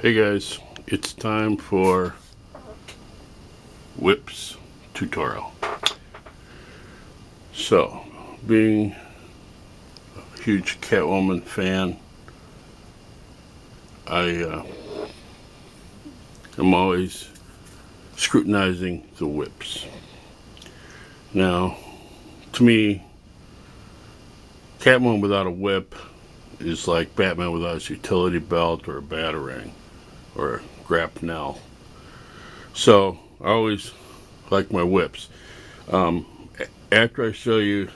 Hey guys, it's time for whips tutorial. So, being a huge Catwoman fan, I am always scrutinizing the whips. Now, to me, Catwoman without a whip is like Batman without his utility belt or a batarang or a grapnel. So I always like my whips. After I show you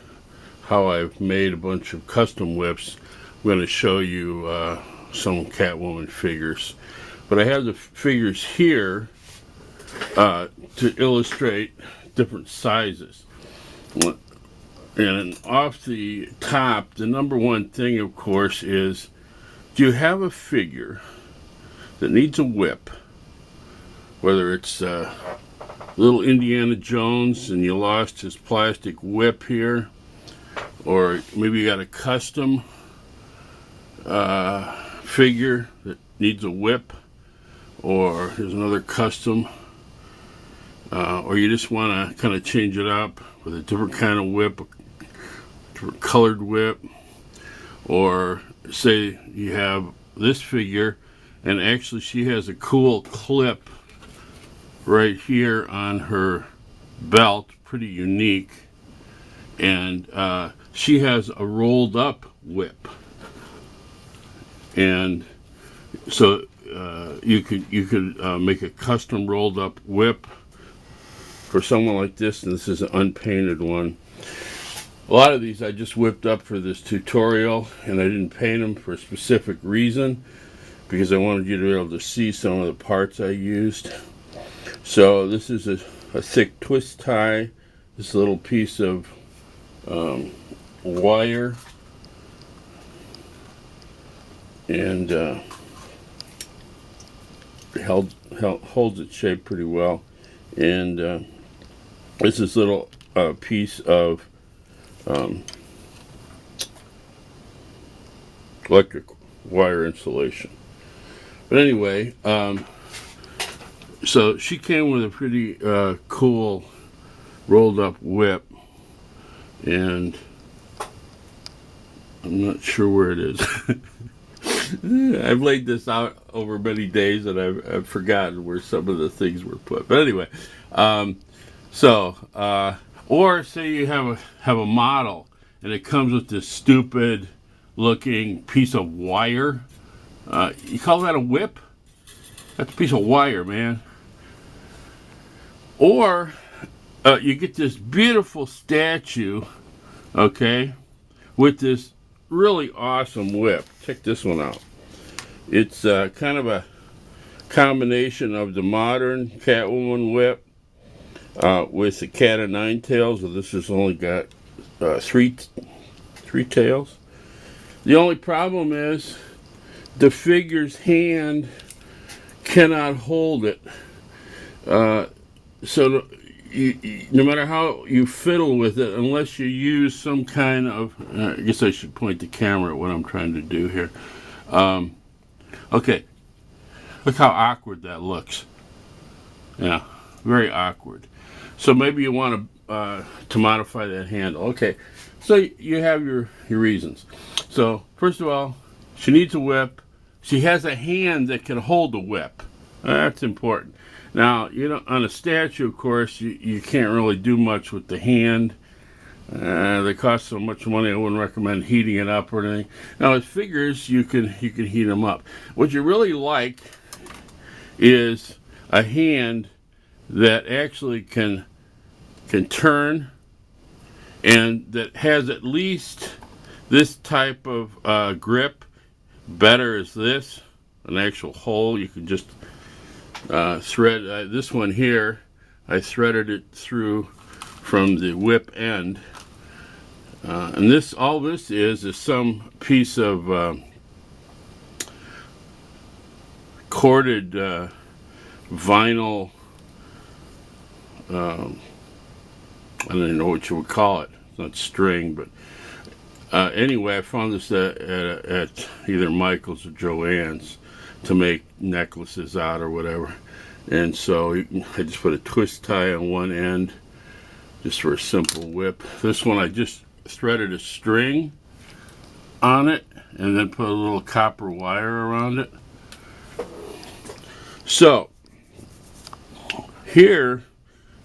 how I've made a bunch of custom whips, I'm going to show you some Catwoman figures. But I have the figures here to illustrate different sizes. And off the top, the number one thing, of course, is do you have a figure that needs a whip? Whether it's little Indiana Jones and you lost his plastic whip here, or maybe you got a custom figure that needs a whip, or here's another custom, or you just want to kind of change it up with a different kind of whip, a different colored whip, or say you have this figure and actually she has a cool clip right here on her belt, pretty unique, and she has a rolled up whip, and so you could make a custom rolled up whip for someone like this, and this is an unpainted one. A lot of these I just whipped up for this tutorial, and I didn't paint them for a specific reason because I wanted you to be able to see some of the parts I used. So this is a thick twist tie, this little piece of wire, and it holds its shape pretty well. And this is a little piece of electric wire insulation. But anyway, so she came with a pretty cool rolled up whip, and I'm not sure where it is. I've laid this out over many days and I've forgotten where some of the things were put. But anyway, or say you have a model and it comes with this stupid looking piece of wire. You call that a whip? That's a piece of wire, man. Or you get this beautiful statue, okay, with this really awesome whip. Check this one out. It's kind of a combination of the modern Catwoman whip with the cat o' nine tails. So this has only got three tails. The only problem is the figure's hand cannot hold it. So no matter how you fiddle with it, unless you use some kind of, I guess I should point the camera at what I'm trying to do here. Okay, look how awkward that looks. Yeah, very awkward. So maybe you want to modify that handle. Okay, so you have your reasons. So first of all, she needs a whip. She has a hand that can hold the whip. That's important. Now, you know, on a statue, of course, you can't really do much with the hand. They cost so much money, I wouldn't recommend heating it up or anything. Now, with figures, you can heat them up. What you really like is a hand that actually can turn and that has at least this type of grip. Better is this, an actual hole. You can just thread this one here. I threaded it through from the whip end, and all this is some piece of corded vinyl. I don't even know what you would call it. It's not string, but anyway, I found this at either Michael's or Joann's. to make necklaces out or whatever. And so I just put a twist tie on one end just for a simple whip. This one I just threaded a string on it and then put a little copper wire around it. So here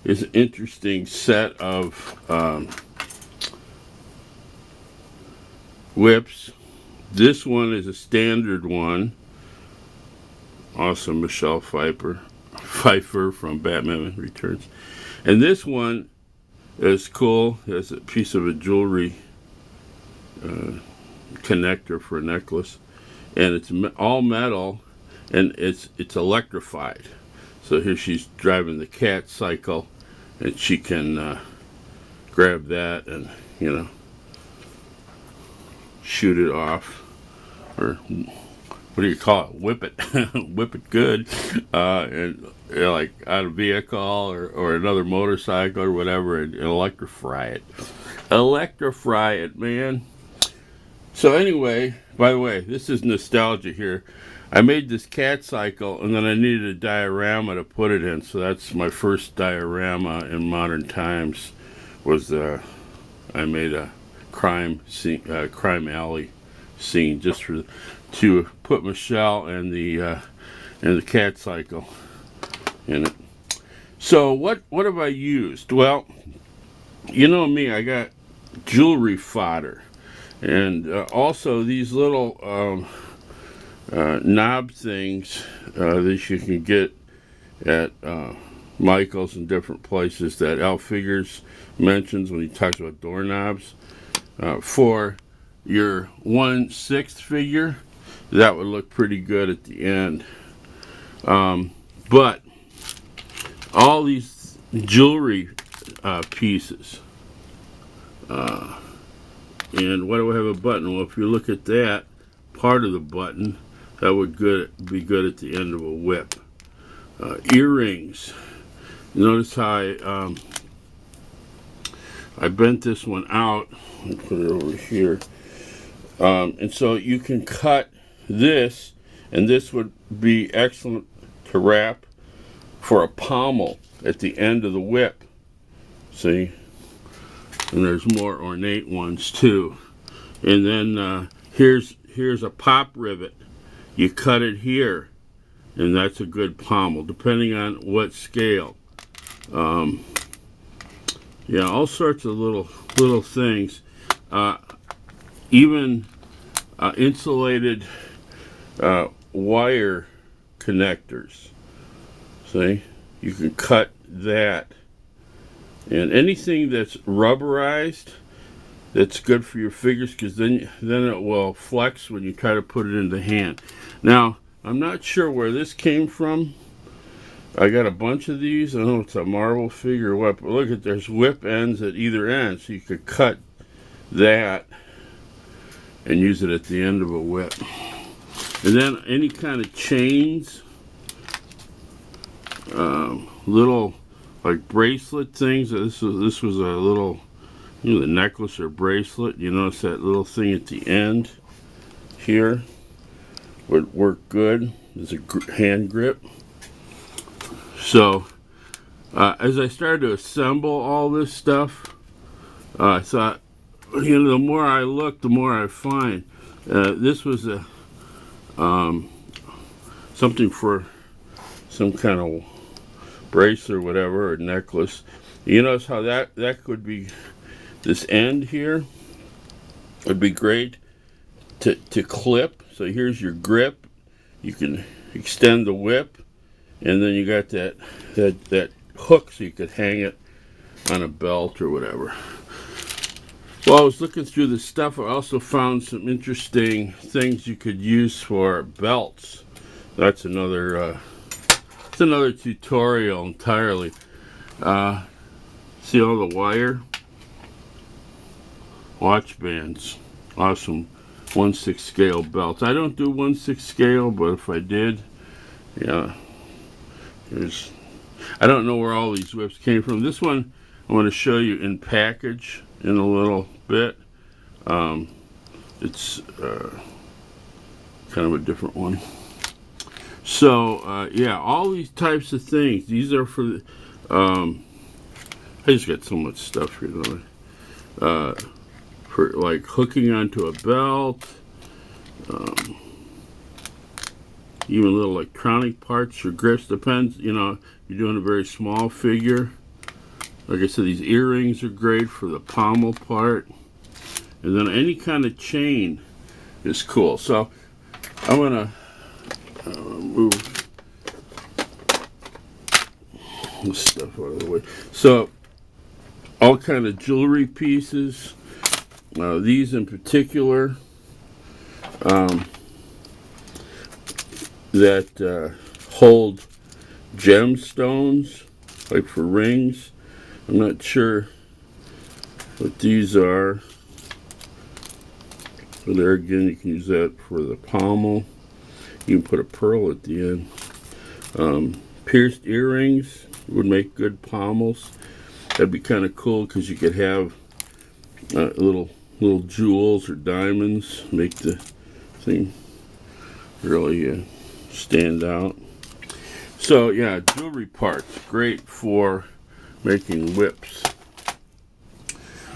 is an interesting set of whips. This one is a standard one. Awesome, Michelle Pfeiffer from Batman Returns. And this one is cool. It's a piece of a jewelry connector for a necklace, and it's all metal, and it's electrified. So here she's driving the cat cycle, and she can grab that and, you know, shoot it off, or what do you call it? Whip it, whip it good, and you know, like on a vehicle or another motorcycle or whatever, and electrify it. Electrify it, man. So anyway, by the way, this is nostalgia here. I made this cat cycle, and then I needed a diorama to put it in. So that's my first diorama in modern times. Was I made a crime scene, crime alley scene, just to put Michelle and the cat cycle in it. So what have I used? Well, you know me, I got jewelry fodder, and also these little knob things that you can get at Michael's and different places that Al Figures mentions when he talks about doorknobs for your 1/6 figure. That would look pretty good at the end. But all these jewelry pieces, and why do I have a button? Well, if you look at that part of the button, that would be good at the end of a whip. Earrings. Notice how I bent this one out and put it over here. And so you can cut this, and this would be excellent to wrap for a pommel at the end of the whip. See? And there's more ornate ones too. And then here's a pop rivet. You cut it here, and that's a good pommel, depending on what scale. Yeah, all sorts of little things. Even insulated wire connectors. See, you can cut that, and anything that's rubberized, that's good for your figures, because then it will flex when you try to put it in the hand. Now, I'm not sure where this came from. I got a bunch of these. I don't know if it's a Marvel figure or what, but look at, there's whip ends at either end, so you could cut that and use it at the end of a whip. And then any kind of chains, little like bracelet things. This was a little, you know, the necklace or bracelet. You notice that little thing at the end here would work good. There's a hand grip. So as I started to assemble all this stuff, I thought, you know, the more I look, the more I find. This was a something for some kind of bracelet or whatever, or necklace. You notice how that could be, this end here would be great to clip. So here's your grip. You can extend the whip, and then you got that hook, so you could hang it on a belt or whatever. Well, I was looking through this stuff. I also found some interesting things you could use for belts. That's another tutorial entirely. See all the wire? Watch bands. Awesome 1/6 scale belts. I don't do 1/6 scale, but if I did, yeah. I don't know where all these whips came from. This one I want to show you in package in a little bit. It's kind of a different one. So yeah, all these types of things. These are for. I just got so much stuff here. For like hooking onto a belt. Even little electronic parts or grips. Depends, you know, you're doing a very small figure. Like I said, these earrings are great for the pommel part. And then any kind of chain is cool. So I'm going to move this stuff out of the way. So all kind of jewelry pieces. These in particular. That hold gemstones, like for rings. I'm not sure what these are. So there again, you can use that for the pommel. You can put a pearl at the end. Pierced earrings would make good pommels. That'd be kind of cool because you could have little jewels or diamonds, make the thing really stand out. So yeah, jewelry parts, great for making whips.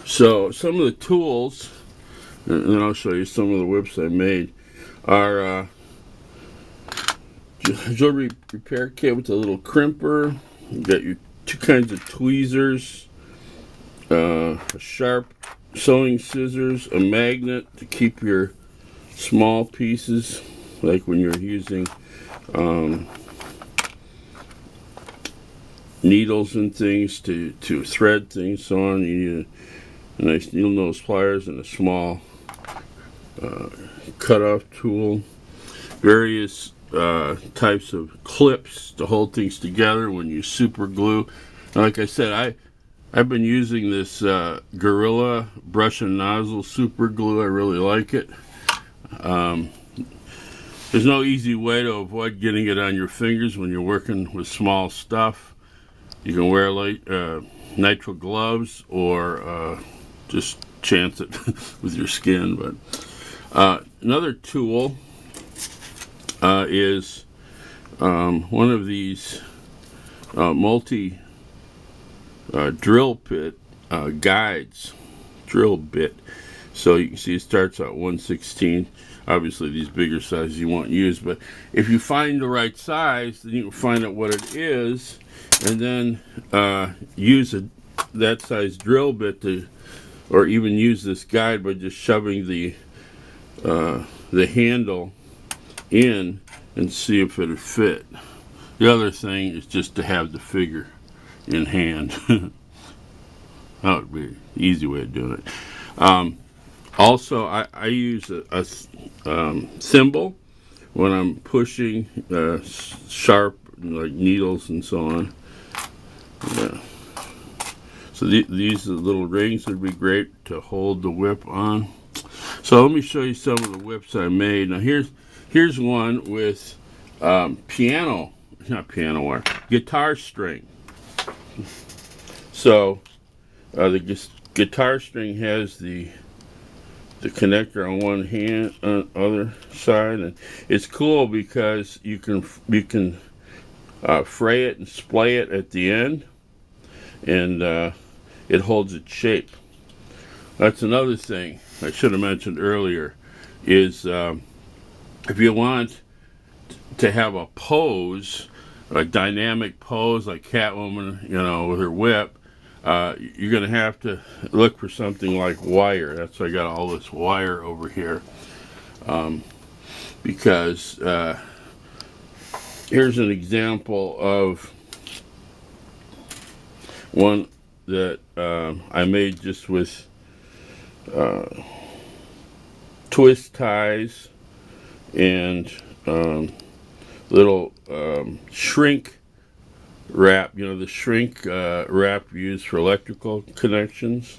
So some of the tools, and then I'll show you some of the whips I made, are jewelry repair kit with a little crimper. You got your two kinds of tweezers, a sharp sewing scissors, a magnet to keep your small pieces, like when you're using needles and things to thread things, so on. You need a nice needle nose pliers and a small cut-off tool. Various types of clips to hold things together when you super glue. And like I said, I've been using this Gorilla brush and nozzle super glue. I really like it. There's no easy way to avoid getting it on your fingers when you're working with small stuff. You can wear nitrile gloves or just chance it with your skin. But another tool is one of these multi drill bit guides, drill bit. So you can see it starts at 1/16. Obviously these bigger sizes you won't use, but if you find the right size, then you can find out what it is, and then use that size drill bit to, or even use this guide by just shoving the handle in and see if it'll fit. The other thing is just to have the figure in hand. That would be an easy way of doing it. Also, I use a thimble when I'm pushing sharp, like needles and so on. Yeah. So these little rings would be great to hold the whip on. So let me show you some of the whips I made. Now here's one with guitar string. So the guitar string has the connector on one hand, on the other side, and it's cool because you can fray it and splay it at the end, and it holds its shape. That's another thing I should have mentioned earlier, is if you want to have a pose, a dynamic pose like Catwoman, you know, with her whip, you're going to have to look for something like wire. That's why I got all this wire over here. Because here's an example of one that I made just with twist ties and little shrink wrap, you know, the shrink wrap used for electrical connections.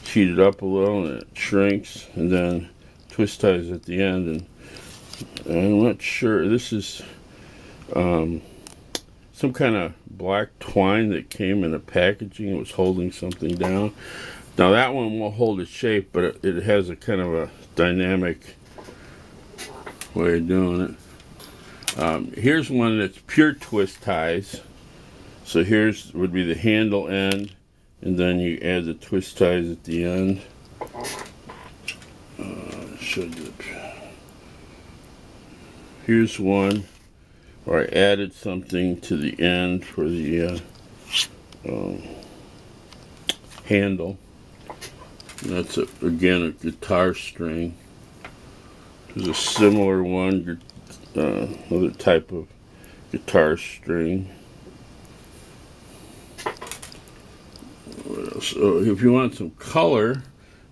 Heat it up a little and it shrinks, and then twist ties at the end. And I'm not sure, this is some kind of black twine that came in a packaging. It was holding something down. Now that one will hold its shape, but it has a kind of a dynamic way of doing it. Here's one that's pure twist ties. So here's would be the handle end, and then you add the twist ties at the end. Here's one where I added something to the end for the handle. And that's again a guitar string. There's a similar one, another type of guitar string. What else? So if you want some color,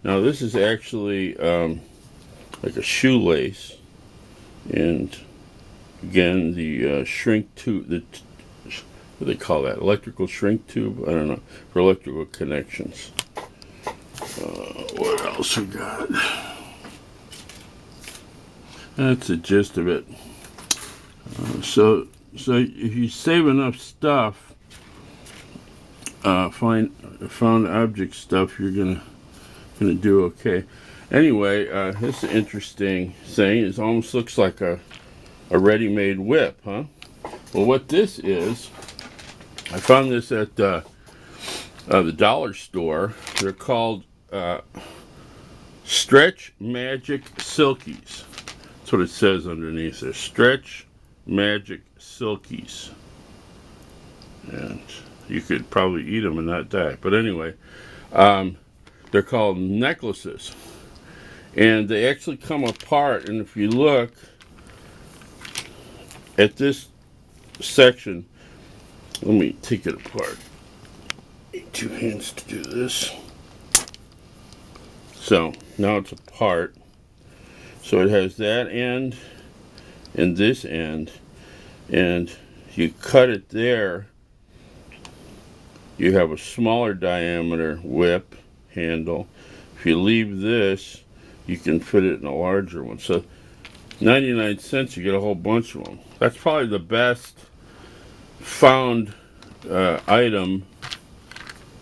now this is actually like a shoelace, and again the shrink tube, what do they call that? Electrical shrink tube? I don't know, for electrical connections. What else we got? That's the gist of it. So if you save enough stuff, found object stuff, you're gonna do okay. Anyway, this is an interesting thing. It almost looks like a ready-made whip, huh? Well, what this is, I found this at the dollar store. They're called Stretch Magic Silkies. That's what it says underneath there. Stretch Magic Silkies. And you could probably eat them and not die. But anyway, they're called necklaces. And they actually come apart. And if you look at this section, let me take it apart. Need 2 hands to do this. So now it's apart. So it has that end and this end, and you cut it there, you have a smaller diameter whip handle. If you leave this, you can fit it in a larger one. So 99 cents, you get a whole bunch of them. That's probably the best found item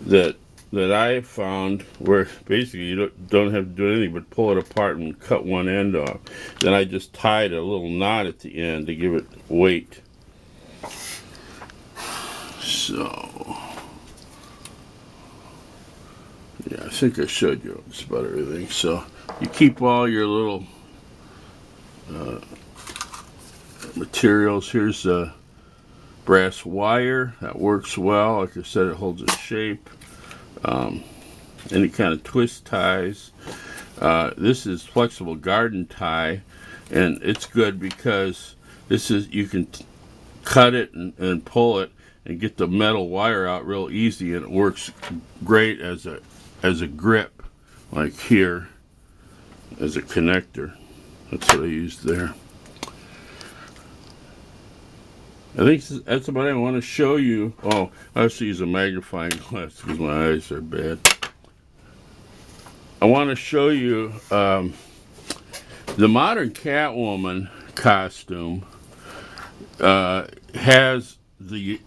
that I found, where basically you don't have to do anything but pull it apart and cut one end off. Then I just tied a little knot at the end to give it weight. So yeah, I think I showed you just about everything. So you keep all your little materials. Here's a brass wire that works well. Like I said, it holds its shape. Any kind of twist ties. This is flexible garden tie, and it's good because this is, you can cut it and pull it and get the metal wire out real easy, and it works great as a grip, like here, as a connector. That's what I used there. I think that's about it. I want to show you. Oh, I have to use a magnifying glass because my eyes are bad. I want to show you the modern Catwoman costume has the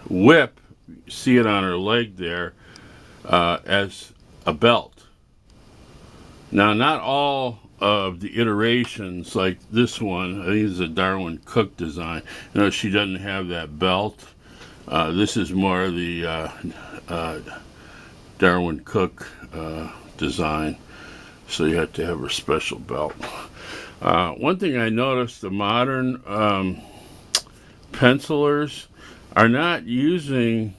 whip. See it on her leg there as a belt. Now, not all of the iterations, like this one, I think it's a Darwin Cook design. You know, she doesn't have that belt. This is more the Darwin Cook design, so you have to have her special belt. One thing I noticed, the modern pencilers are not using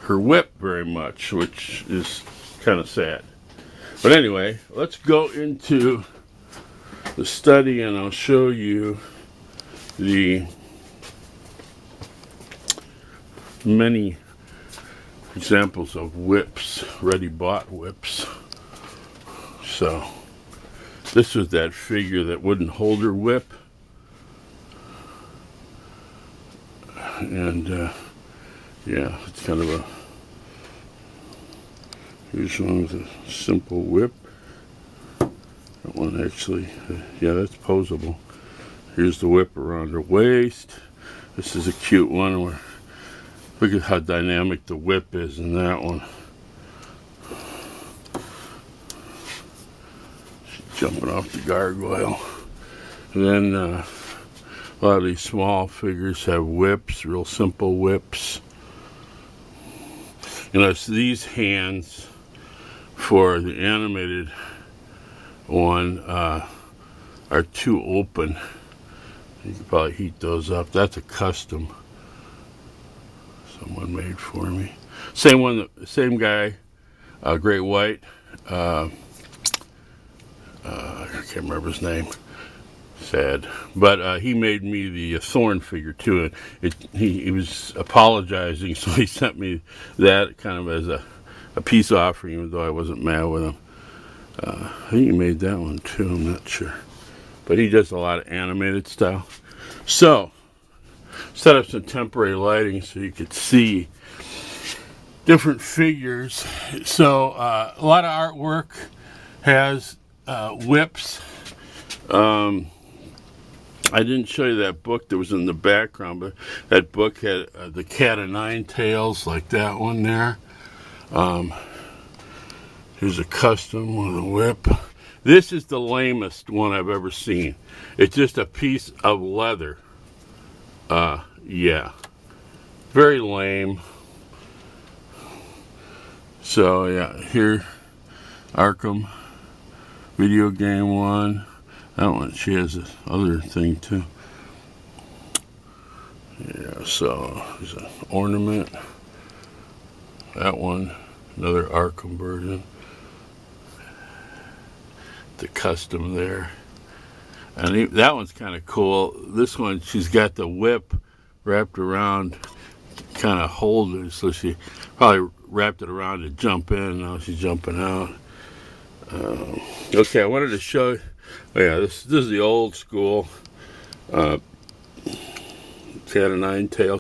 her whip very much, which is kind of sad. But anyway, let's go into the study and I'll show you the many examples of whips, ready-bought whips. So this was that figure that wouldn't hold her whip, and yeah, it's kind of a, here's one with a simple whip. That one actually, yeah, that's posable. Here's the whip around her waist. This is a cute one where, look at how dynamic the whip is in that one. She's jumping off the gargoyle. And then A lot of these small figures have whips, real simple whips. You know, it's these hands for the animated one are too open. You can probably heat those up. That's a custom someone made for me. Same one, same guy, Great White. I can't remember his name. Sad, but he made me the Thorn figure too, and he was apologizing, so he sent me that kind of as a peace offering, even though I wasn't mad with him. I think he made that one too, I'm not sure, but he does a lot of animated stuff. So set up some temporary lighting so you could see different figures. So a lot of artwork has whips. I didn't show you that book that was in the background, but that book had the Cat o' Nine Tails, like that one there. Here's a custom with a whip. This is the lamest one I've ever seen. It's just a piece of leather. Yeah, very lame. So yeah, here, Arkham video game one. That one, she has this other thing too. Yeah, so there's an ornament. That one, another Arkham version. The custom there. And that one's kind of cool. This one, she's got the whip wrapped around, kind of hold it, so she probably wrapped it around to jump in. Now she's jumping out. Okay, I wanted to show you. Oh yeah, this is the old school Cat o' Nine Tails.